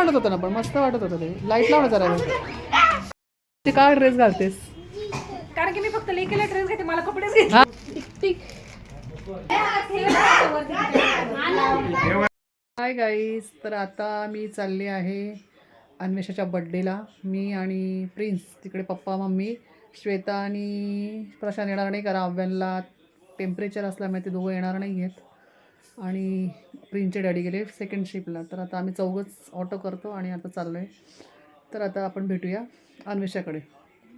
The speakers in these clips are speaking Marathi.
वाटत होतं ना, पण मस्त वाटत होतं ते. लाईट लावणं जरा. ते काय ड्रेस घालतेस? कारण की मी फक्त लेकीला ड्रेस घेते, मला कपडेच घेते. हाय गाईज, तर आता मी चालले आहे अन्वेषाच्या बड्डेला. मी आणि प्रिन्स तिकडे, पप्पा मम्मी, श्वेता आणि प्रशांत येणार नाही कारण आव्यांना टेम्परेचर असल्यामुळे ते दोघं येणार नाही आहेत. आणि प्रिन्सचे डॅडी गेले सेकंड शिपला. तर आता आम्ही चौघंच ऑटो करतो आणि आता चाललो आहे. तर आता आपण भेटूया अन्वेषाकडे,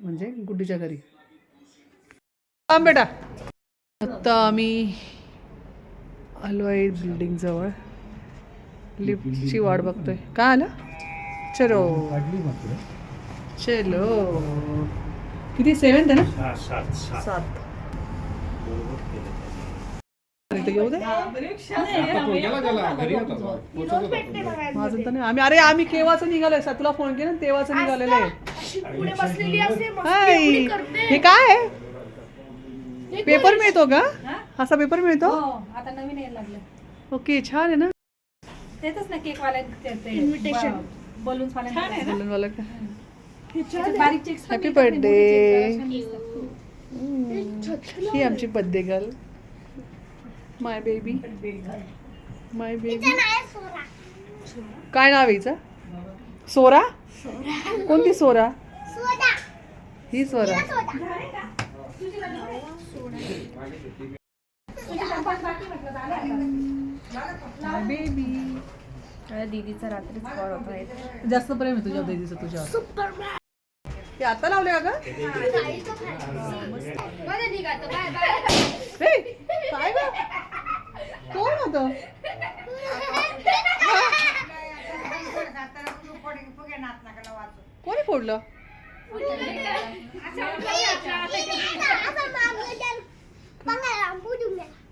म्हणजे गुड्डीच्या घरी. बेटा, आता आम्ही आलो आहे बिल्डिंगजवळ, लिफ्टची वाट बघतोय. काय आलं? चलो चलो. किती 7th आहे ना? 7. येऊ दे माझं तर नाही. आम्ही केव्हाच निघालोय, तुला फोन केला तेव्हाच निघालेलं आहे. हे काय आहे? पेपर मिळतो का? असा पेपर मिळतो? आता नवीन यायला लागलं. ओके, छान आहे ना. तेच ना, केक वाला इन्व्हिटेशन, बलून्स वाला. छान आहे ना बलून वाला का? बारीक चेक्स. Happy birthday. ही आमची birthday girl, my baby. My baby. काय नाव आहे हिचं? सोरा. कोणती सोरा? ही सोरा. बेबी. दीदीचा रात्रीच कॉल होता. जास्त प्रेम आहे तुझ्या दीदीचं तुझ्यावर. ते आता लावले का ग? काय ग? कोण होतं? कोणी फोडलं?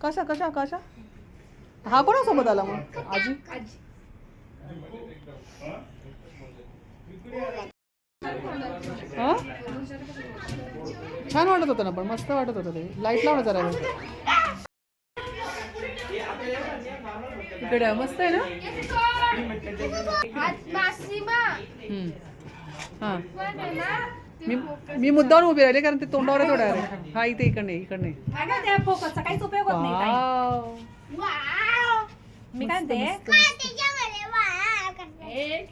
कशा कशा कशा? हा कोणासोबत आला मग? आजी. हा, छान वाटत होतं ना, पण मस्त वाटत होतं ते. लाईट लावणं जरा. इकडे मस्त आहे ना. हा, मी मुद्दावर उभी राहिले कारण ते तोंडावर थोडं आहे. हा, इथे इकडे इकडे फोकसचा काहीच उपयोग होत नाही. मी काय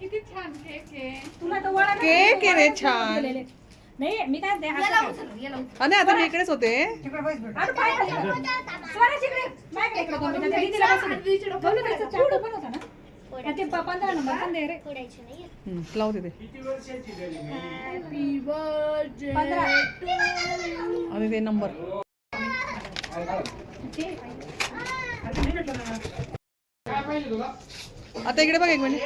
किती छान केक आहे. तुला तर केक आहे रे छान. नाही, मी काय आणि आता मी इकडेच होते. लावते ते. आणि ते नंबर आता इकडे बघ एक मिनिट.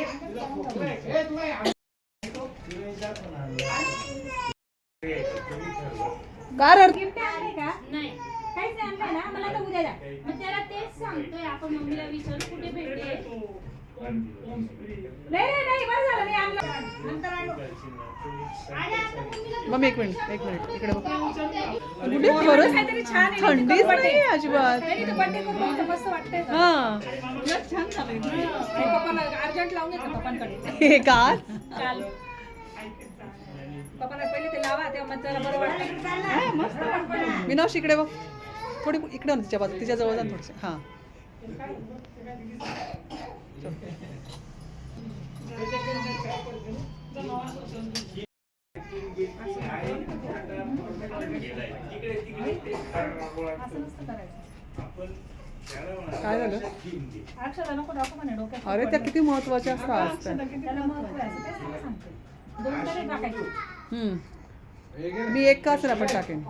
काय रे? गिफ्ट आले का? नाही, काहीच नाही आणलंय ना. मला तर उद्या द्या. मग त्याला तेच सांगतोय, आपण मम्मीला विचारू कुठे भेटेल. नाही बरं झालं, नाही आणलं. नंतर आणू. मम्मी एक मिनिट इकडे बघ. काहीतरी छान आहे. थंडीच नाही अजिबात. बर्थडे करून मस्त वाटतंय. हा, छान झालंय. पप्पाला अर्जंट लावून घेतो पप्पांकडे. हे का? चाल. पप्पाला पहिले ते लावा, तेव्हा मग जरा बरं वाटतं. विनाश इकडे बघ. थोडी इकडे तिच्या बाजू, तिच्या जवळ जा थोडस. हा, काय झालं? अरे त्या किती महत्वाच्या असतात. मी एक काच आपण टाकेन.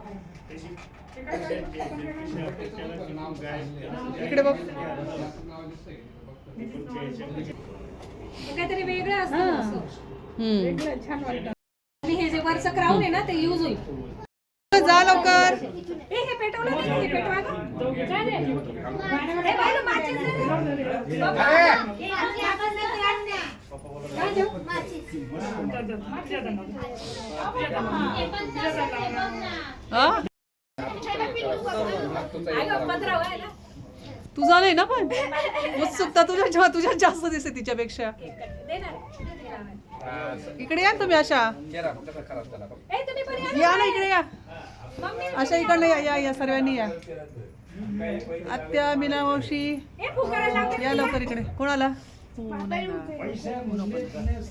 इकडे बघ. काहीतरी वेगळं असतं. छान वाटतं. हे जे वरचं क्राऊन आहे ना, ते यूज होईल. जा लवकर. हे पेटवलं नाही, हे पेटवा का? तुझा नाही ना, पण उत्सुकता तुझ्या जास्त दिसते तिच्यापेक्षा. इकडे या ना तुम्ही अशा ए तुम्ही पण या या ना इकडे या मम्मी अशा इकडनं या या या सर्वांनी या आत्या मीना मावशी ए फुकारा लावते या लवकर इकडे कोणाला नाही ना.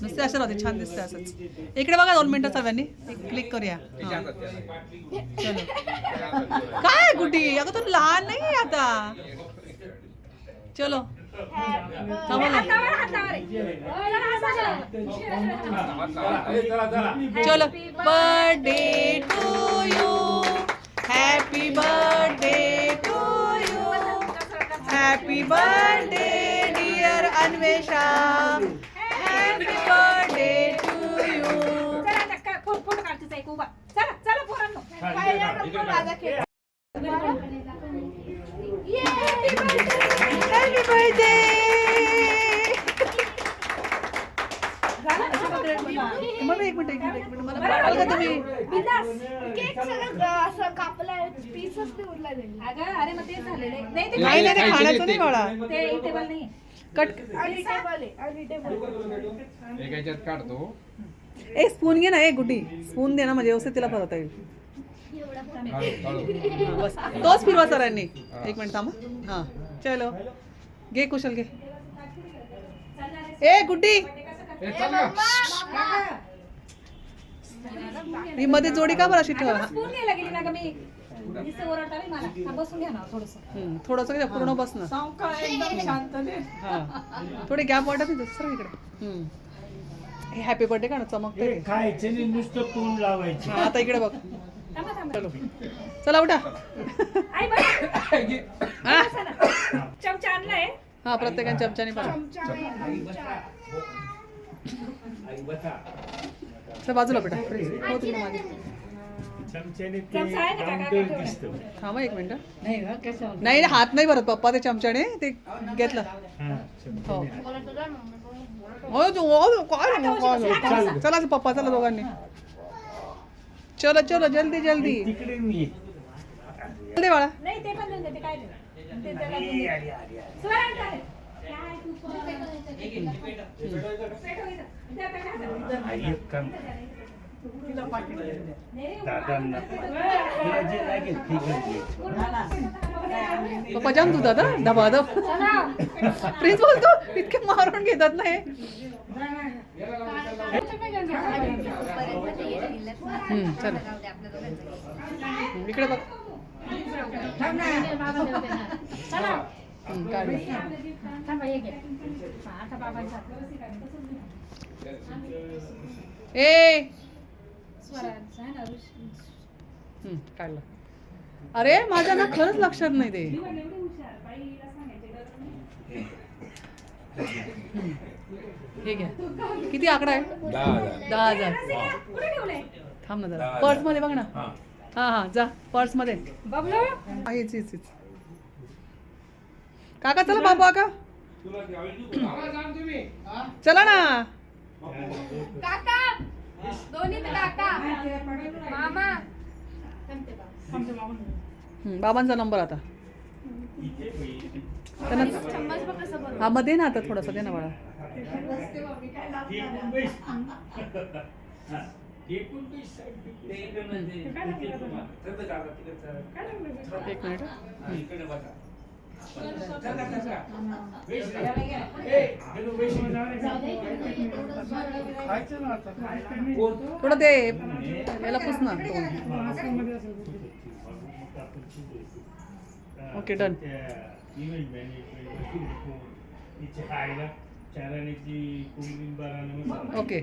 नुसते असं राहते छान दिसते असंच इकडे बघा 2 मिनिटं सर्वांनी क्लिक करूया हा. चलो काय गुटी अगं तू लहान नाही आता चलो थांबा ना. हातावर चलो birthday to you happy birthday to you happy birthday dear Anvesha happy birthday to you चला नक्का फोटो काढते एक उभा चला चला पोरांनो हॅपी बर्थडे मग एक मिनिट मला पाडाल का तुम्ही अगं अरे मग तेच झालेलं आहे. नाही ते नाही नाही ते खाण्याचं नाही काढा ते टेबल नाही कट एक याच्यात काढतो एक स्पून घे ना एक गुटी स्पून दे ना म्हणजे व्यवस्थित तिला भरवता येईल काढू बस तोच फिरवा सरांनी 1 मिनिट थांबा हां चलो घे कुशल घे ए गुड्डी ए, चल ना. ही मध्ये जोडी का बरं अशी ठेवा स्पून घ्यायला गेली ना ग मी नुसतं ओरडता नाही मला हा, बसून घ्या ना थोडंसं थोडंसं घ्या, पूर्ण बस ना हां थोडे गॅप वाटत नाही दुसरं इकडे हे हॅपी बर्थडे का ना चमकते हे खायचं नाही नुसतं तोंड लावायचं. हां आता इकडे बघ थांबा थांबा चलो चला उठा आई बघ हां चमचा आणलाय हां प्रत्येकाने चमच्याने पाहा चल बाजूला बेटा हो तिकडे मागे चमच्याने ते चमचा आहे ना काका? काउंटर दिसतं. थांबा 1 मिनिट नाही हात नाही भरत पप्पा ते चमच्याने ते घेतलं हा, हो चमच्याने. काय चला पप्पा चला दोघांनी चलो चलो जल्दी जल्दी तिकडे मी जल्दी बाळा नाही ते पण देऊन दे, ते काय ते त्याला देऊन दे. आली, आली, आली. स्वरांत आहे. काय तू पण- पेटव इथं. द्या, द्या, द्या. हा, एक काम दादांना तुला जे लागेल ते घे. पप्पा जाम दूध आता धबाधब प्रिन्स बोलतो इतके मारून घेतात ना हे चला इकडे बघ काढलं थांबा, हे घे. हा, आता बाबांचा. ए स्वरांचा आहे ना, ऋषी. काढलं अरे माझ्या ना खरंच लक्षात नाही ते एवढी हुशार, बाईला सांगायची गरज नाही. हे घ्या किती आकडा आहे 10,000 कुठे ठेवलंय? थांब ना जरा पर्स मध्ये बघ ना हा हा जा पर्स मध्ये बबलू हीच हीच हीच काका चला बाबा का चला ना काका दोन्ही काका मामा बाबांचा नंबर आता त्यांना चम्मच बघ कसं बरं हा मध्ये ना आता थोडासा दे ना बाळा एक मिनिट थोडं ते याला पुस ना ओके डन इव्हेंट मॅनेजमेंट तिचे आईला चाराण्याची कुंडलिंग बारानं ओके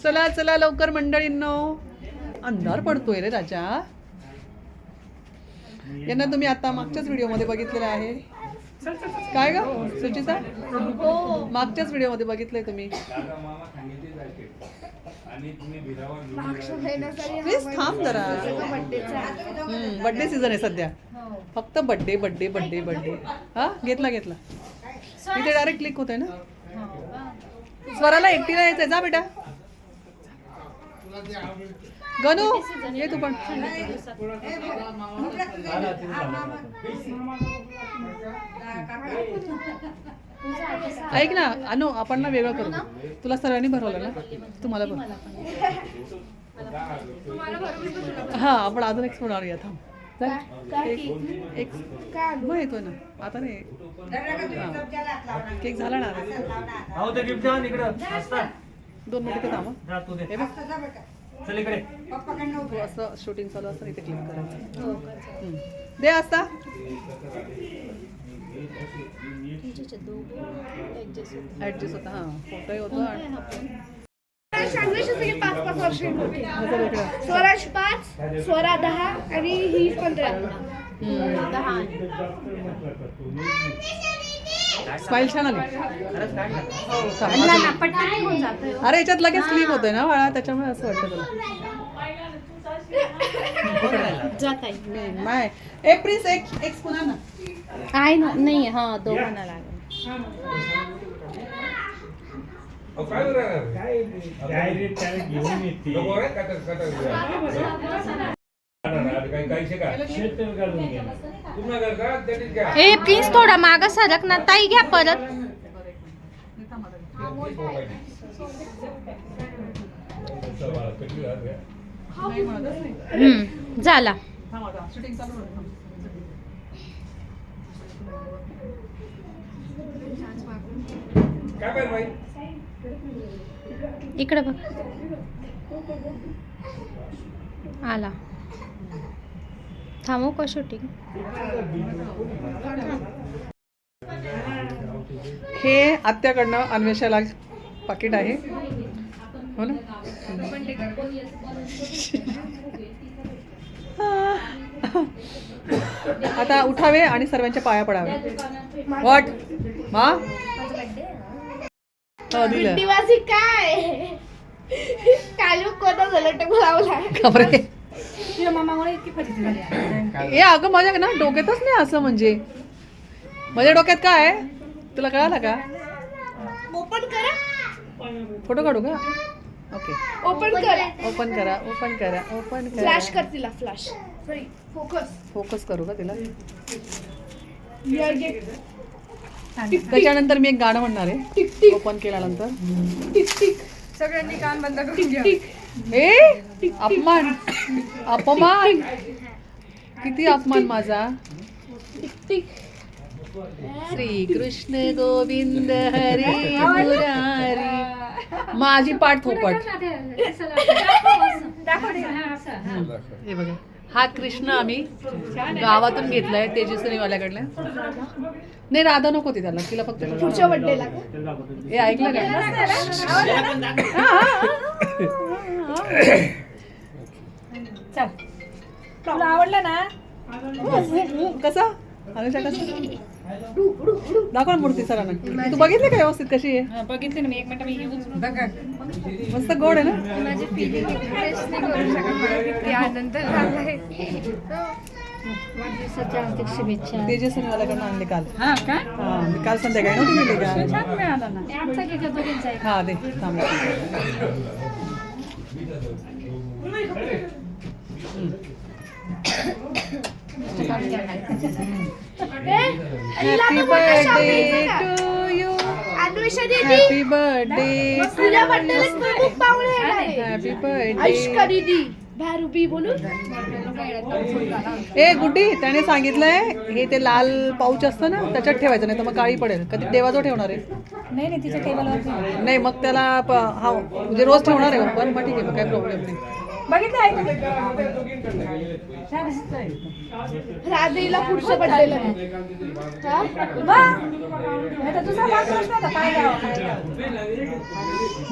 चला चला लवकर मंडळींनो अंधार पडतोय रे राजा यांना तुम्ही आता मागच्याच व्हिडिओमध्ये बघितलेलं आहे काय ग सुचिता मागच्याच व्हिडिओमध्ये बघितलंय तुम्ही प्लीज थांब जरा बर्थडे सीझन आहे सध्या फक्त बर्थडे बर्थडे बर्थडे बर्थडे हा घेतला घेतला इथे डायरेक्ट क्लिक होत आहे ना स्वराला एकटीला यायचंय जा बेटा गणू ये तू पण ऐक ना अनु आपण ना वेगळं करू. तुला सर्वांनी भरवलं ना, तुम्हाला भर. हा आपण अजून एक सोडवूया थांब. चल, एक मग येतोय ना आता नाही. केक झाला ना. अहो ते गिफ्ट द्या इकडं. 2 मिनिटं थांब. जा तू दे. हे बघ चल इकडे. तू असं शूटिंग चालू असतं इथे क्लिक करायचं. दे असता. ऍडजस्ट होता. हां फोटोही होतो आणि स्वराज 5, स्वरा 10 आणि ही 15. स्माईल छान आली. अरे याच्यात लगेच क्लिक होतोय ना बाळा, त्याच्यामुळे असं वाटतं तुला. माय ए प्लीज एक स्पून आण ना. आहे ना नाही हा दोघांना लागेल. ए प्लीज थोडा मागं सरक ना ताई, घ्या परत. झाला. शूटिंग चालू आहे. इकडे बघ. आला. थांबू का शूटिंग? हे आत्याकडनं अन्वेषाला पाकिट आहे हो ना. आता उठावे आणि सर्वांच्या पाया पडावे. व्हॉट मा दिलं दिवासी काय काल कोणता झालं ते बोलावला. खबरे. तुझ्या मामामुळे इतकी फजिती झाली. ए अगं माझ्या ना डोक्यातच नाही असं, म्हणजे माझ्या डोक्यात काय आहे तुला कळालं का? ओपन करा. फोटो काढू का? ओके ओपन करा. ओपन करा ओपन करा ओपन करा. फ्लॅश कर तिला. Flash sorry focus. फोकस करू का तिला? Here get. त्याच्यानंतर मी एक गाणं म्हणणार आहे टिक टिक ओपन केल्यानंतर. Tick tick. सगळ्यांनी कान बंद करून टिक टिक. ए अपमान अपमान किती अपमान माझा. Tick tick. श्री कृष्ण गोविंद हरी मुरारी. माझी पाठ थोपट. हे बघा हा कृष्ण आम्ही गावातून घेतलाय तेजस्वीवाल्याकडल्या. नाही राधा नको ती त्याला, तिला फक्त पुढच्या बर्थडेला हे ऐकलं का? तुला आवडलं ना? कसा अनुषा कसं दाखव ना मूर्ती सरांना. तू बघितली का व्यवस्थित कशी आहे? बघितले ना मी. 1 मिनिट मी मस्त गोड आहे ना. माझी फिलिंग एक्सप्रेस नाही करू शकत. मला किती आनंद झालाय. वाढदिवसाच्या हार्दिक शुभेच्छा. तेजस्वीवाल्याकडनं आणले काल. हा का? हा मी काल संध्याकाळी नव्हती गेली का? छान मिळाला ना. आमचा केक दोघींचा आहे. हा दे थांब. Happy birthday to you. Anvesha दीदी हॅपी बर्थडे. तुझ्या बर्थडेला खूप पाहुणे येणार आहे. Happy Ayushka birthday. दीदी भारूबी बोलून. ए गुड्डी त्याने सांगितलंय हे ते लाल पाऊच असतं ना त्याच्यात ठेवायचं, नाही तर मग काळी पडेल. कधी देवाजवळ ठेवणार आहे? नाही तिच्या टेबलवर नाही मग त्याला हा म्हणजे रोज ठेवणार आहे पण मग ठीक आहे मग काही प्रॉब्लेम नाही. बघितलं आहे छान आहे. राधेला पुढच्या बर्थडेला.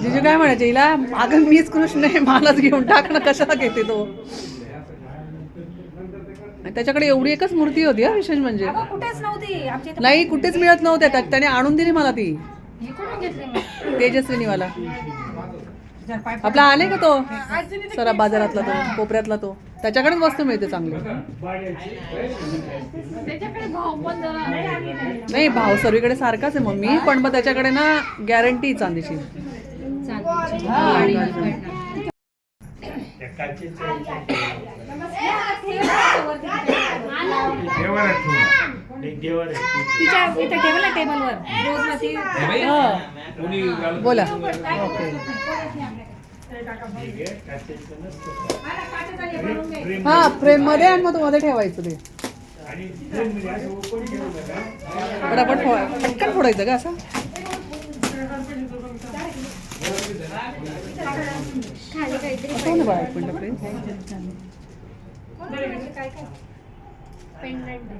जिजू काय म्हणायचे हिला? अगं मीच कृष्ण आहे मलाच घेऊन टाक ना, कशाला घेते तो? त्याच्याकडे एवढी एकच मूर्ती होती हा विशेष म्हणजे. कुठेच नव्हती आमच्या इथे. नाही कुठेच मिळत नव्हत्या, त्याने आणून दिली मला ती हे कुठून घेतली मी? तेजस्विनीवाला. आपला आले का तो सरा बाजारातला तो कोपऱ्यातला तो, त्याच्याकडेच वस्तू मिळते चांगली. त्याच्याकडे भाव पण जरा नाही भाव सर्वीकडे सारखाच आहे मम्मी, पण मग त्याच्याकडे ना गॅरंटी चांदीची. तिच्या इथे ठेवलं ना टेबलवर रोज मग ती कोणी घालत बोला ओके हा फ्रेम मध्ये आणि मग तू मध्ये ठेवायचं ते पटापट पटकन फोडायचं का असं खाली काहीतरी असं ना बाळा एक मिनिट प्लीज पेंडंट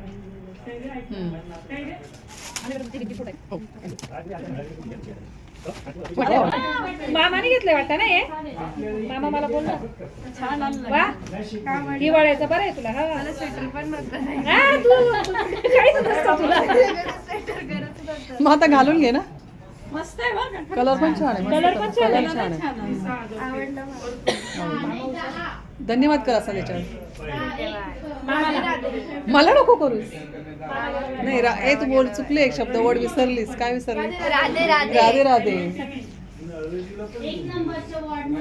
मामाने घेतलंय वाटतं ना हे मामा मला बोलला छान वा हिवाळ्याचं बरं आहे तुला हा स्वेटर पण हा, तू काहीच नसतं तुला मग आता घालून घे ना मस्त आहे बरं का कलर पण छान आहे कलर पण मस्त छान कलर आहे छान आहे आवडलं मला. धन्यवाद कर असा त्याच्यावर मामाला मला नको करूस नाही ए तू बोल चुकली एक शब्द वर्ड विसरलीस काय विसरली राधे राधे राधे राधे एक नंबरच्या वॉर्ड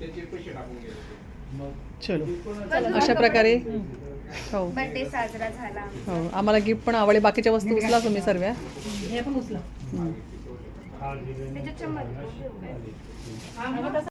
त्याचे पैसे टाकून गेले. चलो अशा प्रकारे हो बर्थडे साजरा झाला हो आम्हाला गिफ्ट पण आवडले बाकीच्या वस्तू उचला तुम्ही सर्व हे पण उचला हम्म. त्याच्यात चम्मच